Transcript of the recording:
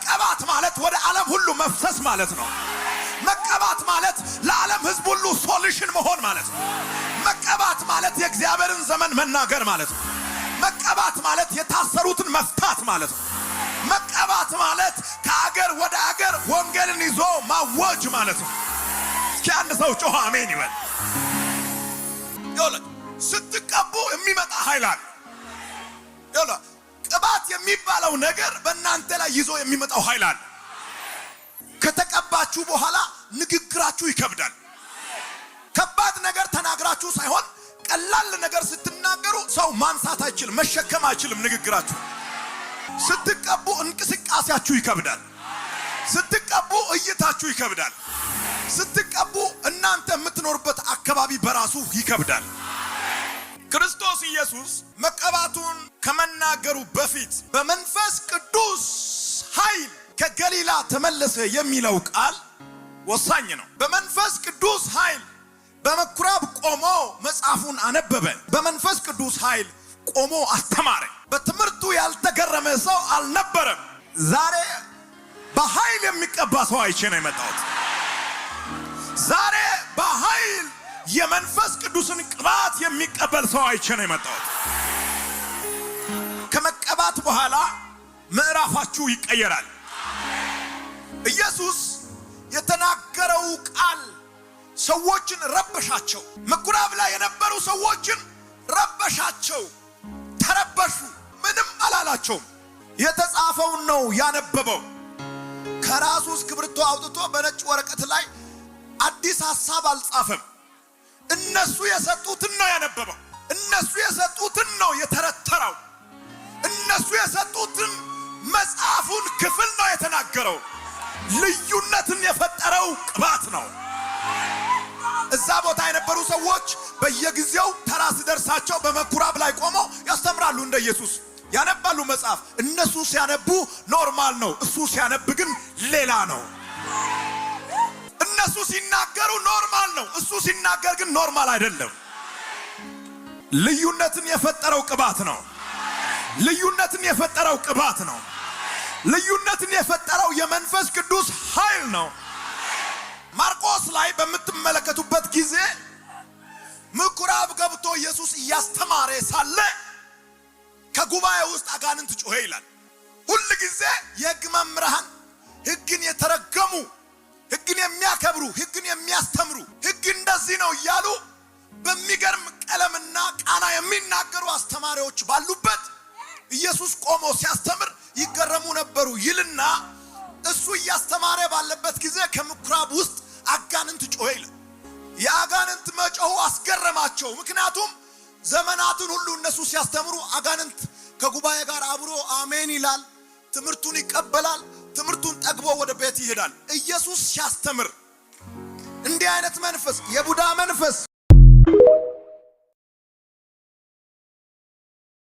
መቀባት ማለት ወደ ዓለም ሁሉ መፍሰስ ማለት ነው። መቀባት ማለት ለዓለም ሕዝብ ሁሉ ሶሉሽን መሆን ማለት ነው። መቀባት ማለት የእግዚአብሔርን ዘመን መናገር ማለት ነው። መቀባት ማለት የታሰሩትን መፍታት ማለት ነው። መቀባት ማለት ከአገር ወደ አገር ወንጌልን ይዞ ማወጅ ማለት ነው። እስኪ አንድ ሰው ጮኸ አሜን ይበል። ይኸውልህ ስትቀቡ የሚመጣ ኃይል አለ። ይኸውልህ ቅባት የሚባለው ነገር በእናንተ ላይ ይዞ የሚመጣው ኃይል አለ። ከተቀባችሁ በኋላ ንግግራችሁ ይከብዳል። ከባድ ነገር ተናግራችሁ ሳይሆን ቀላል ነገር ስትናገሩ ሰው ማንሳት አይችልም፣ መሸከም አይችልም ንግግራችሁ። ስትቀቡ እንቅስቃሴያችሁ ይከብዳል። ስትቀቡ እይታችሁ ይከብዳል። ስትቀቡ እናንተ የምትኖርበት አካባቢ በራሱ ይከብዳል። ክርስቶስ ኢየሱስ መቀባቱን ከመናገሩ በፊት በመንፈስ ቅዱስ ኃይል ከገሊላ ተመለሰ የሚለው ቃል ወሳኝ ነው። በመንፈስ ቅዱስ ኃይል በመኩራብ ቆሞ መጽሐፉን አነበበ። በመንፈስ ቅዱስ ኃይል ቆሞ አስተማረ። በትምህርቱ ያልተገረመ ሰው አልነበረም። ዛሬ በኃይል የሚቀባ ሰው አይቼ ነው የመጣሁት። ዛሬ በኃይል የመንፈስ ቅዱስን ቅባት የሚቀበል ሰው አይቼ ነው የመጣሁት። ከመቀባት በኋላ ምዕራፋችሁ ይቀየራል። ኢየሱስ የተናገረው ቃል ሰዎችን ረበሻቸው። ምኩራብ ላይ የነበሩ ሰዎችን ረበሻቸው፣ ተረበሹ። ምንም አላላቸውም። የተጻፈውን ነው ያነበበው። ከራሱ እስክሪብቶ አውጥቶ በነጭ ወረቀት ላይ አዲስ ሐሳብ አልጻፈም። እነሱ የሰጡትን ነው ያነበበው። እነሱ የሰጡትን ነው የተረተረው። እነሱ የሰጡትን መጽሐፉን ክፍል ነው የተናገረው። ልዩነትን የፈጠረው ቅባት ነው። እዛ ቦታ የነበሩ ሰዎች በየጊዜው ተራ ሲደርሳቸው በመኩራብ ላይ ቆመው ያስተምራሉ። እንደ ኢየሱስ ያነባሉ መጽሐፍ። እነሱ ሲያነቡ ኖርማል ነው፣ እሱ ሲያነብ ግን ሌላ ነው። እነሱ ሲናገሩ ኖርማል ነው፣ እሱ ሲናገር ግን ኖርማል አይደለም። ልዩነትን የፈጠረው ቅባት ነው። ልዩነትን የፈጠረው ቅባት ነው። ልዩነትን የፈጠረው የመንፈስ ቅዱስ ኃይል ነው። ማርቆስ ላይ በምትመለከቱበት ጊዜ ምኩራብ ገብቶ ኢየሱስ እያስተማረ ሳለ ከጉባኤ ውስጥ አጋንንት ጮኸ ይላል። ሁሉ ጊዜ የሕግ መምህራን ሕግን የተረገሙ፣ ሕግን የሚያከብሩ፣ ሕግን የሚያስተምሩ፣ ሕግ እንደዚህ ነው እያሉ በሚገርም ቀለምና ቃና የሚናገሩ አስተማሪዎች ባሉበት ኢየሱስ ቆሞ ሲያስተምር ይገረሙ ነበሩ ይልና እሱ እያስተማረ ባለበት ጊዜ ከምኩራብ ውስጥ አጋንንት ጮኸ ይላል። የአጋንንት መጮሁ አስገረማቸው። ምክንያቱም ዘመናትን ሁሉ እነሱ ሲያስተምሩ አጋንንት ከጉባኤ ጋር አብሮ አሜን ይላል፣ ትምህርቱን ይቀበላል፣ ትምህርቱን ጠግቦ ወደ ቤት ይሄዳል። ኢየሱስ ሲያስተምር እንዲህ አይነት መንፈስ፣ የቡዳ መንፈስ፣